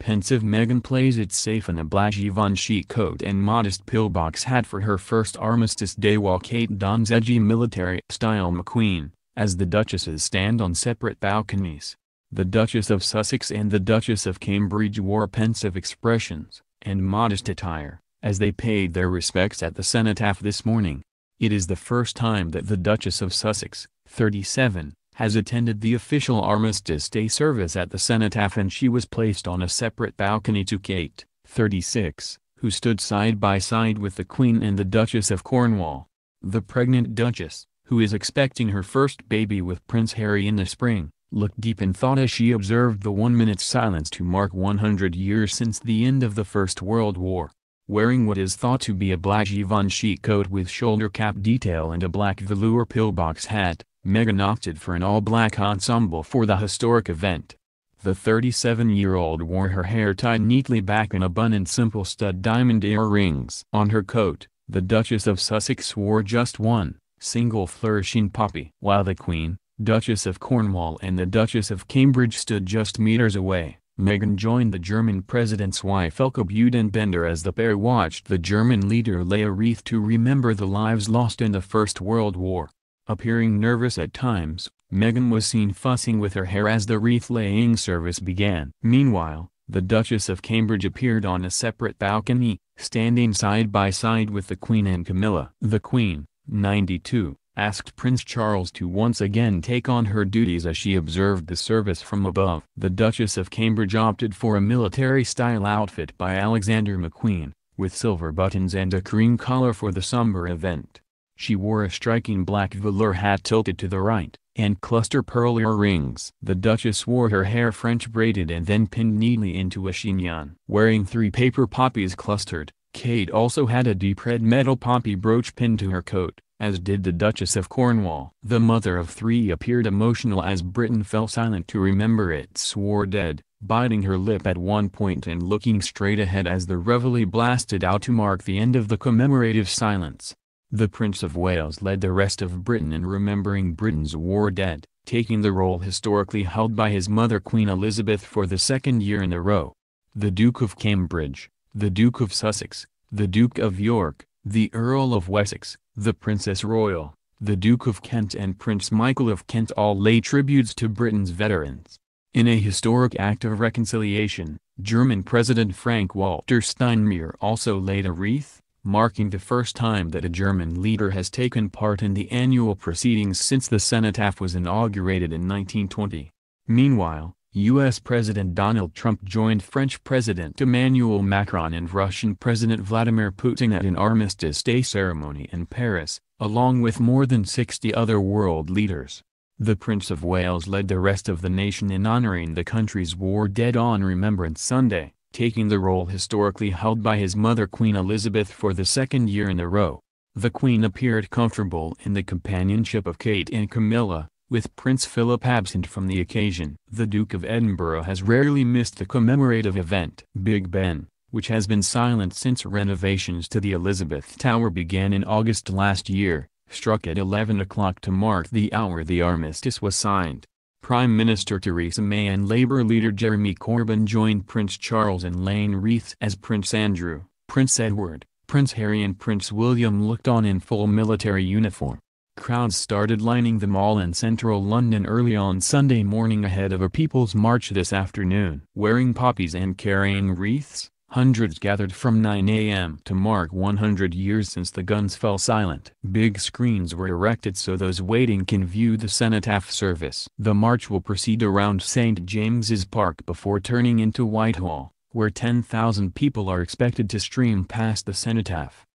Pensive Meghan plays it safe in a black Givenchy coat and modest pillbox hat for her first Armistice Day, while Kate dons edgy military-style McQueen, as the Duchesses stand on separate balconies. The Duchess of Sussex and the Duchess of Cambridge wore pensive expressions and modest attire as they paid their respects at the Cenotaph this morning. It is the first time that the Duchess of Sussex, 37, has attended the official Armistice Day service at the Cenotaph, and she was placed on a separate balcony to Kate, 36, who stood side by side with the Queen and the Duchess of Cornwall. The pregnant Duchess, who is expecting her first baby with Prince Harry in the spring, looked deep in thought as she observed the 1-minute silence to mark 100 years since the end of the First World War. Wearing what is thought to be a black Givenchy coat with shoulder cap detail and a black velour pillbox hat, Meghan opted for an all-black ensemble for the historic event. The 37-year-old wore her hair tied neatly back in a bun and simple stud diamond earrings. On her coat, the Duchess of Sussex wore just one single flourishing poppy, while the Queen, Duchess of Cornwall and the Duchess of Cambridge stood just meters away. Meghan joined the German president's wife Elke Budenbender as the pair watched the German leader lay a wreath to remember the lives lost in the First World War. Appearing nervous at times, Meghan was seen fussing with her hair as the wreath-laying service began. Meanwhile, the Duchess of Cambridge appeared on a separate balcony, standing side by side with the Queen and Camilla. The Queen, 92, asked Prince Charles to once again take on her duties as she observed the service from above. The Duchess of Cambridge opted for a military-style outfit by Alexander McQueen, with silver buttons and a cream collar for the somber event. She wore a striking black velour hat tilted to the right, and cluster pearl earrings. The Duchess wore her hair French braided and then pinned neatly into a chignon. Wearing 3 paper poppies clustered, Kate also had a deep red metal poppy brooch pinned to her coat, as did the Duchess of Cornwall. The mother of 3 appeared emotional as Britain fell silent to remember its war dead, biting her lip at one point and looking straight ahead as the reveille blasted out to mark the end of the commemorative silence. The Prince of Wales led the rest of Britain in remembering Britain's war dead, taking the role historically held by his mother Queen Elizabeth for the 2nd year in a row. The Duke of Cambridge, the Duke of Sussex, the Duke of York, the Earl of Wessex, the Princess Royal, the Duke of Kent and Prince Michael of Kent all lay tributes to Britain's veterans. In a historic act of reconciliation, German President Frank-Walter Steinmeier also laid a wreath, marking the first time that a German leader has taken part in the annual proceedings since the Cenotaph was inaugurated in 1920. Meanwhile, U.S. President Donald Trump joined French President Emmanuel Macron and Russian President Vladimir Putin at an Armistice Day ceremony in Paris, along with more than 60 other world leaders. The Prince of Wales led the rest of the nation in honoring the country's war dead on Remembrance Sunday, taking the role historically held by his mother Queen Elizabeth for the 2nd year in a row. The Queen appeared comfortable in the companionship of Kate and Camilla, with Prince Philip absent from the occasion. The Duke of Edinburgh has rarely missed the commemorative event. Big Ben, which has been silent since renovations to the Elizabeth Tower began in August last year, struck at 11 o'clock to mark the hour the armistice was signed. Prime Minister Theresa May and Labour leader Jeremy Corbyn joined Prince Charles in laying wreaths as Prince Andrew, Prince Edward, Prince Harry and Prince William looked on in full military uniform. Crowds started lining the Mall in central London early on Sunday morning ahead of a People's March this afternoon. Wearing poppies and carrying wreaths, hundreds gathered from 9 a.m. to mark 100 years since the guns fell silent. Big screens were erected so those waiting can view the Cenotaph service. The march will proceed around St. James's Park before turning into Whitehall, where 10,000 people are expected to stream past the Cenotaph.